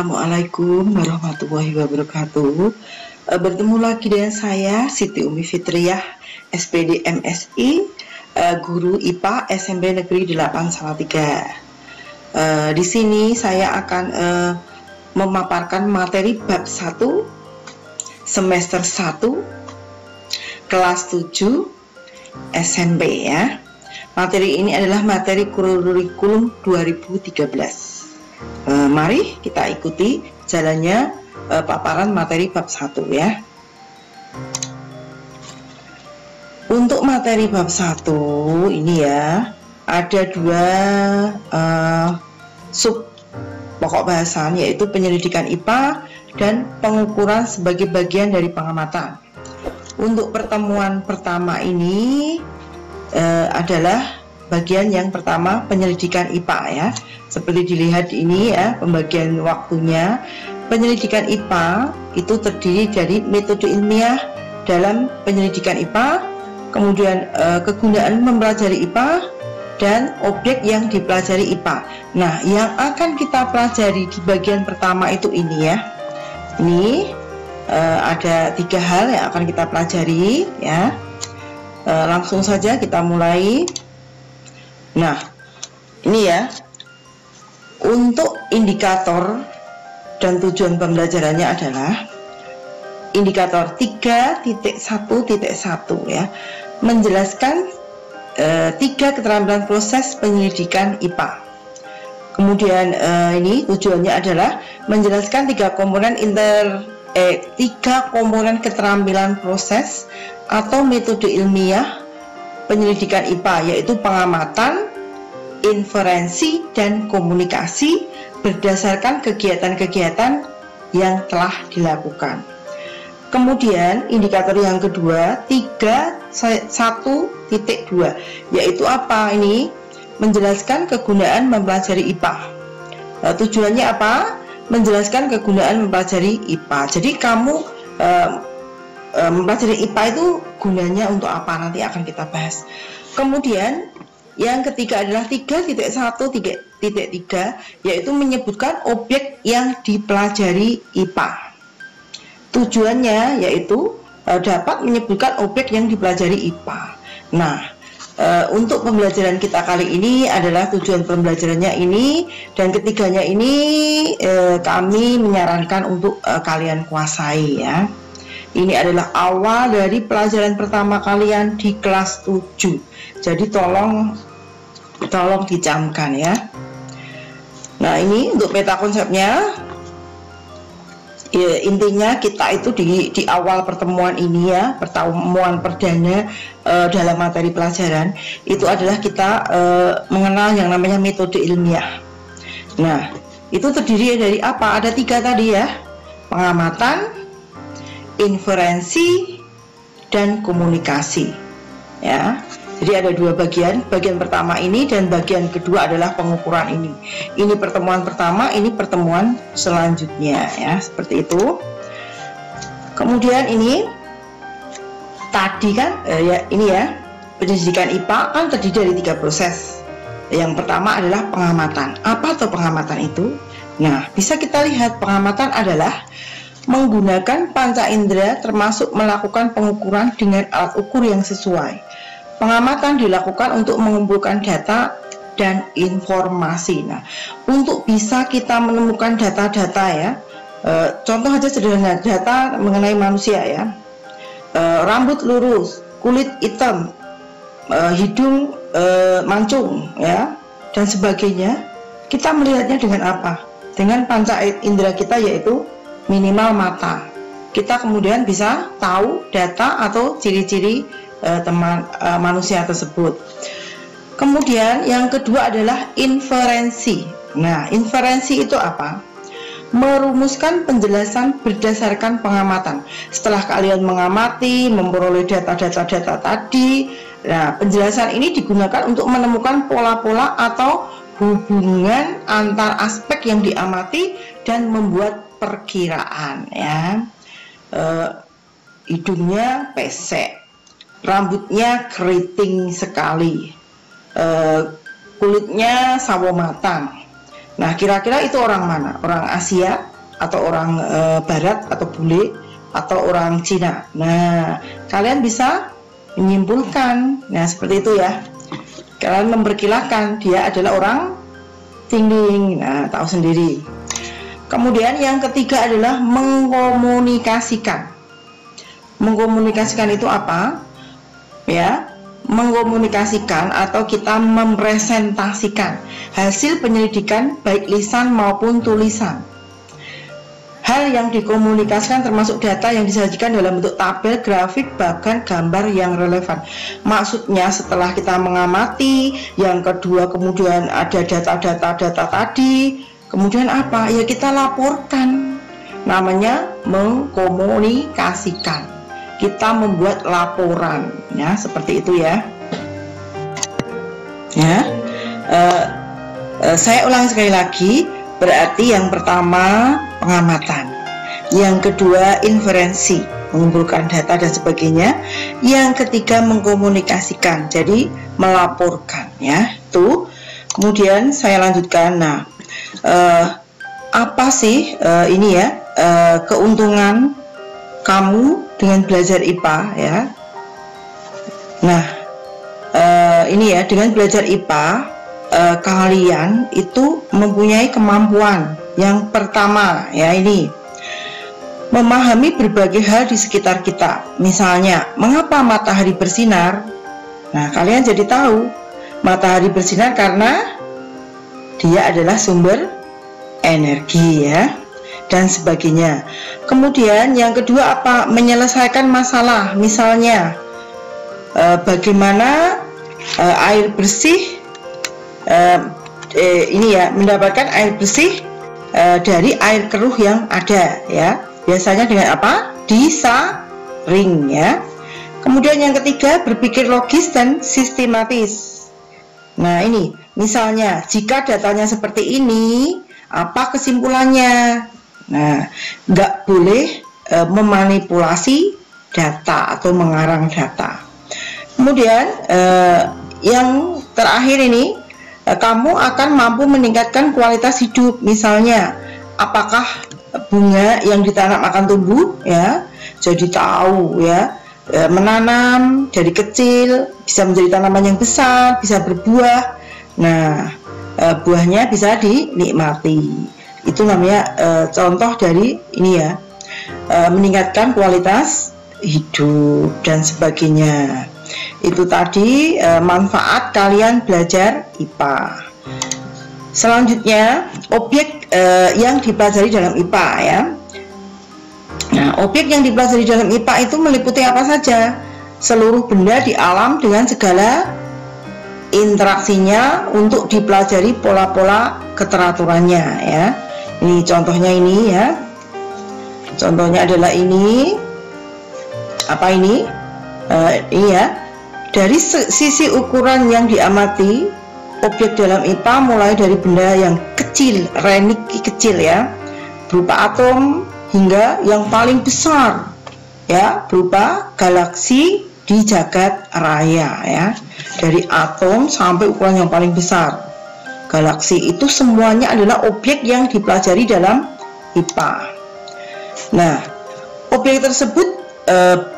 Assalamualaikum warahmatullahi wabarakatuh. Bertemu lagi dengan saya Siti Umi Fitriah, SPD MSI, guru IPA SMP Negeri 8 Salatiga. Di sini saya akan memaparkan materi bab 1 semester 1 kelas 7 SMP ya. Materi ini adalah materi kurikulum 2013. Mari kita ikuti jalannya paparan materi bab 1 ya. Untuk materi bab 1 ini ya, ada dua sub pokok bahasan, yaitu penyelidikan IPA dan pengukuran sebagai bagian dari pengamatan. Untuk pertemuan pertama ini adalah bagian yang pertama, penyelidikan IPA ya. Seperti dilihat ini ya, pembagian waktunya. Penyelidikan IPA itu terdiri dari metode ilmiah dalam penyelidikan IPA, kemudian kegunaan mempelajari IPA, dan objek yang dipelajari IPA. Nah, yang akan kita pelajari di bagian pertama itu ini ya. Ini ada 3 hal yang akan kita pelajari ya. Langsung saja kita mulai. Nah, ini ya, untuk indikator dan tujuan pembelajarannya adalah indikator 3.1.1 ya, menjelaskan 3 keterampilan proses penyelidikan IPA. Kemudian ini tujuannya adalah menjelaskan 3 komponen keterampilan proses atau metode ilmiah penyelidikan IPA, yaitu pengamatan, inferensi, dan komunikasi berdasarkan kegiatan-kegiatan yang telah dilakukan. Kemudian indikator yang kedua 3.1.2, yaitu apa ini? Menjelaskan kegunaan mempelajari IPA. Tujuannya apa? Menjelaskan kegunaan mempelajari IPA. Jadi kamu mempelajari IPA itu gunanya untuk apa, nanti akan kita bahas. Kemudian yang ketiga adalah 3.1.3, yaitu menyebutkan objek yang dipelajari IPA. Tujuannya yaitu dapat menyebutkan objek yang dipelajari IPA. Nah, untuk pembelajaran kita kali ini adalah tujuan pembelajarannya ini, dan ketiganya ini kami menyarankan untuk kalian kuasai ya. Ini adalah awal dari pelajaran pertama kalian di kelas 7. Jadi tolong dicamkan ya. Nah, ini untuk meta konsepnya ya, intinya kita itu di awal pertemuan ini ya, pertemuan perdana dalam materi pelajaran itu adalah kita mengenal yang namanya metode ilmiah. Nah, itu terdiri dari apa? Ada 3 tadi ya: pengamatan, inferensi, dan komunikasi ya. Jadi ada 2 bagian, bagian pertama ini dan bagian kedua adalah pengukuran ini. Ini pertemuan pertama, ini pertemuan selanjutnya ya, seperti itu. Kemudian ini tadi kan ya, ini ya, penyelidikan IPA kan terdiri dari 3 proses. Yang pertama adalah pengamatan. Apa tuh pengamatan itu? Nah, bisa kita lihat pengamatan adalah menggunakan panca indera, termasuk melakukan pengukuran dengan alat ukur yang sesuai. Pengamatan dilakukan untuk mengumpulkan data dan informasi. Nah, untuk bisa kita menemukan data-data ya, contoh aja sederhana, data mengenai manusia ya, rambut lurus, kulit hitam, hidung mancung ya, dan sebagainya. Kita melihatnya dengan apa? Dengan panca indera kita, yaitu minimal mata. Kita kemudian bisa tahu data atau ciri-ciri manusia tersebut. Kemudian yang kedua adalah inferensi. Nah, inferensi itu apa? Merumuskan penjelasan berdasarkan pengamatan. Setelah kalian mengamati, memperoleh data-data tadi, nah, penjelasan ini digunakan untuk menemukan pola-pola atau hubungan antar aspek yang diamati dan membuat perkiraan ya. Hidungnya pesek, rambutnya keriting sekali, kulitnya sawo matang. Nah, kira-kira itu orang mana? Orang Asia, atau orang Barat atau bule atau orang Cina. Nah, kalian bisa menyimpulkan. Nah, seperti itu ya. Kalian memperkirakan dia adalah orang Tingling. Nah, tahu sendiri. Kemudian yang ketiga adalah mengkomunikasikan. Mengkomunikasikan itu apa? Ya, mengkomunikasikan atau kita mempresentasikan hasil penyelidikan baik lisan maupun tulisan. Hal yang dikomunikasikan termasuk data yang disajikan dalam bentuk tabel, grafik, bahkan gambar yang relevan. Maksudnya setelah kita mengamati, yang kedua kemudian ada data tadi, kemudian apa? Ya kita laporkan. Namanya mengkomunikasikan. Kita membuat laporan, ya seperti itu ya. Saya ulang sekali lagi. Berarti yang pertama pengamatan, yang kedua inferensi, mengumpulkan data dan sebagainya, yang ketiga mengkomunikasikan, jadi melaporkan ya. Itu kemudian saya lanjutkan. Nah, apa sih ini ya keuntungan kamu dengan belajar IPA ya? Nah, ini ya, dengan belajar IPA kalian itu mempunyai kemampuan yang pertama ya, ini memahami berbagai hal di sekitar kita. Misalnya, mengapa matahari bersinar? Nah, kalian jadi tahu matahari bersinar karena dia adalah sumber energi ya, dan sebagainya. Kemudian yang kedua apa? Menyelesaikan masalah. Misalnya bagaimana air bersih ini ya, mendapatkan air bersih dari air keruh yang ada ya. Biasanya dengan apa? Disaring ya. Kemudian yang ketiga berpikir logis dan sistematis. Nah, ini misalnya jika datanya seperti ini, apa kesimpulannya? Nah, nggak boleh memanipulasi data atau mengarang data. Kemudian yang terakhir ini, kamu akan mampu meningkatkan kualitas hidup. Misalnya, apakah bunga yang ditanam akan tumbuh ya? Jadi tahu ya, menanam dari kecil bisa menjadi tanaman yang besar, bisa berbuah. Nah, buahnya bisa dinikmati. Itu namanya contoh dari ini ya, meningkatkan kualitas hidup dan sebagainya. Itu tadi manfaat kalian belajar IPA. Selanjutnya objek yang dipelajari dalam IPA ya. Nah, objek yang dipelajari dalam IPA itu meliputi apa saja? Seluruh benda di alam dengan segala interaksinya untuk dipelajari pola-pola keteraturannya ya. Ini contohnya ini ya. Contohnya adalah ini. Apa ini? Ini ya. Dari sisi ukuran yang diamati, objek dalam IPA mulai dari benda yang kecil, renik kecil ya, berupa atom, hingga yang paling besar ya, berupa galaksi di jagat raya ya. Dari atom sampai ukuran yang paling besar, galaksi itu semuanya adalah objek yang dipelajari dalam IPA. Nah, objek tersebut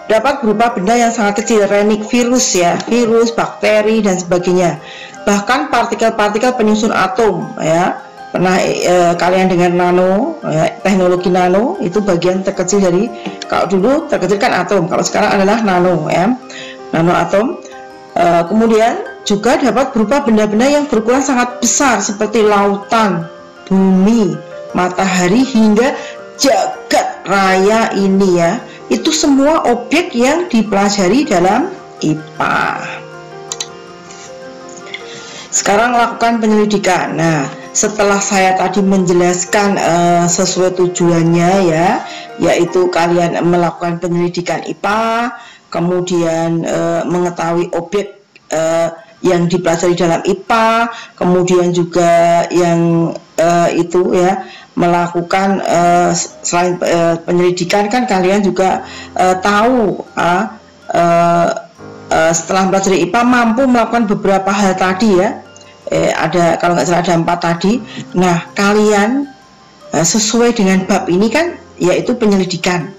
dapat berupa benda yang sangat kecil, renik, virus ya, virus, bakteri dan sebagainya. Bahkan partikel-partikel penyusun atom ya. Pernah kalian dengar nano ya, teknologi nano itu bagian terkecil dari, kalau dulu terkecil kan atom, kalau sekarang adalah nano ya, nano atom. Kemudian juga dapat berupa benda-benda yang berukuran sangat besar seperti lautan, bumi, matahari hingga jagat raya ini ya. Itu semua objek yang dipelajari dalam IPA. Sekarang lakukan penyelidikan. Nah, setelah saya tadi menjelaskan sesuai tujuannya ya, yaitu kalian melakukan penyelidikan IPA, kemudian mengetahui objek yang dipelajari dalam IPA, kemudian juga yang itu ya, melakukan selain penyelidikan kan kalian juga tahu setelah belajar IPA mampu melakukan beberapa hal tadi ya, ada kalau nggak salah ada 4 tadi. Nah, kalian sesuai dengan bab ini kan, yaitu penyelidikan.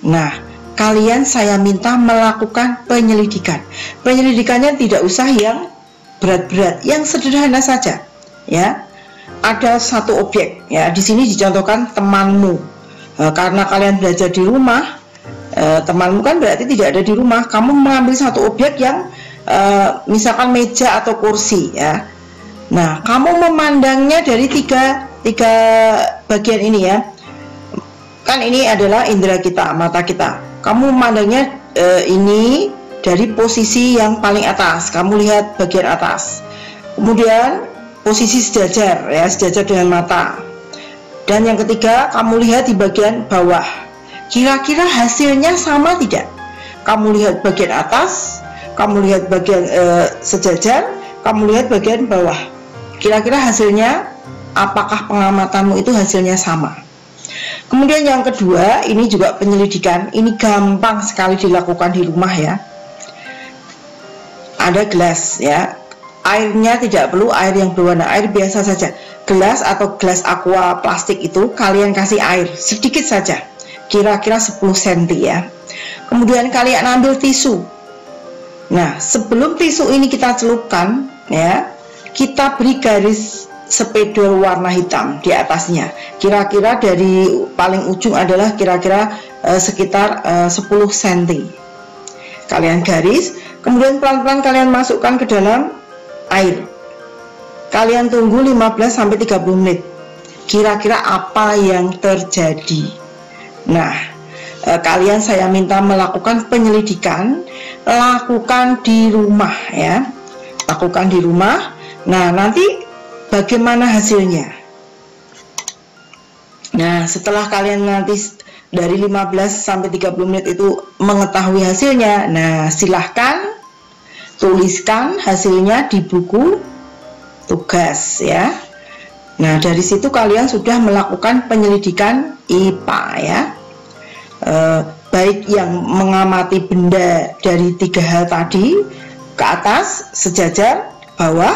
Nah, kalian saya minta melakukan penyelidikan. Penyelidikannya tidak usah yang berat-berat, yang sederhana saja, ya. Ada satu objek, ya. Di sini dicontohkan temanmu. Karena kalian belajar di rumah, temanmu kan berarti tidak ada di rumah. Kamu mengambil satu objek yang misalkan meja atau kursi, ya. Nah, kamu memandangnya dari tiga bagian ini, ya. Kan ini adalah indera kita, mata kita. Kamu memandangnya ini dari posisi yang paling atas. Kamu lihat bagian atas. Kemudian posisi sejajar, ya, sejajar dengan mata. Dan yang ketiga, kamu lihat di bagian bawah. Kira-kira hasilnya sama tidak? Kamu lihat bagian atas, kamu lihat bagian sejajar, kamu lihat bagian bawah. Kira-kira hasilnya, apakah pengamatanmu itu hasilnya sama? Kemudian yang kedua, ini juga penyelidikan. Ini gampang sekali dilakukan di rumah, ya. Ada gelas, ya. Airnya tidak perlu air yang berwarna, air biasa saja. Gelas atau gelas aqua plastik itu kalian kasih air sedikit saja, kira-kira 10 cm, ya. Kemudian kalian ambil tisu. Nah, sebelum tisu ini kita celupkan, ya, kita beri garis spidol warna hitam di atasnya. Kira-kira dari paling ujung adalah kira-kira sekitar 10 cm. Kalian garis, kemudian pelan-pelan kalian masukkan ke dalam air. Kalian tunggu 15-30 menit. Kira-kira apa yang terjadi? Nah, kalian saya minta melakukan penyelidikan, lakukan di rumah, ya. Lakukan di rumah. Nah, nanti bagaimana hasilnya? Nah, setelah kalian nanti dari 15-30 menit itu mengetahui hasilnya, nah silahkan tuliskan hasilnya di buku tugas, ya. Nah, dari situ kalian sudah melakukan penyelidikan IPA, ya. Baik yang mengamati benda dari 3 hal tadi, ke atas, sejajar, bawah,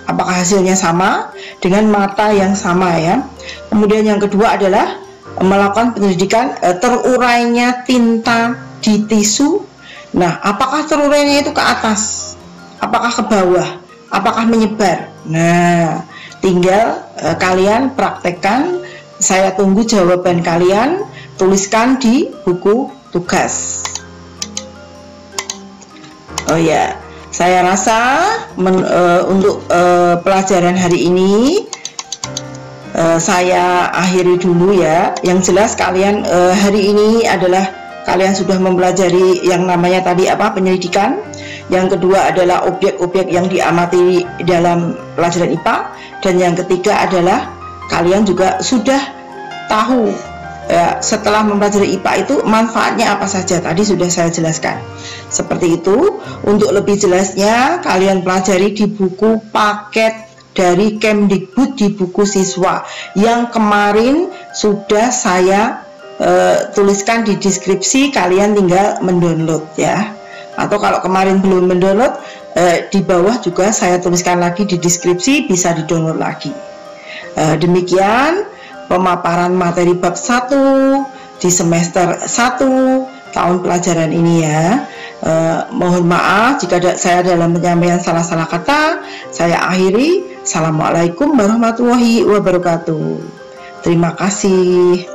apakah hasilnya sama dengan mata yang sama, ya. Kemudian yang kedua adalah melakukan penyelidikan terurainya tinta di tisu. Nah, apakah terurainya itu ke atas, apakah ke bawah, apakah menyebar? Nah, tinggal kalian praktekkan. Saya tunggu jawaban kalian. Tuliskan di buku tugas. Oh ya, saya rasa untuk pelajaran hari ini saya akhiri dulu, ya. Yang jelas kalian hari ini adalah kalian sudah mempelajari yang namanya tadi apa, penyelidikan. Yang kedua adalah objek-objek yang diamati dalam pelajaran IPA. Dan yang ketiga adalah kalian juga sudah tahu, ya, setelah mempelajari IPA itu manfaatnya apa saja. Tadi sudah saya jelaskan. Seperti itu. Untuk lebih jelasnya kalian pelajari di buku paket dari Kemdikbud, di buku siswa yang kemarin sudah saya tuliskan di deskripsi. Kalian tinggal mendownload, ya. Atau kalau kemarin belum mendownload, di bawah juga saya tuliskan lagi di deskripsi, bisa didownload lagi. Demikian pemaparan materi bab 1 di semester 1 tahun pelajaran ini, ya. Mohon maaf jika saya dalam penyampaian salah-salah kata. Saya akhiri. Assalamualaikum warahmatullahi wabarakatuh. Terima kasih.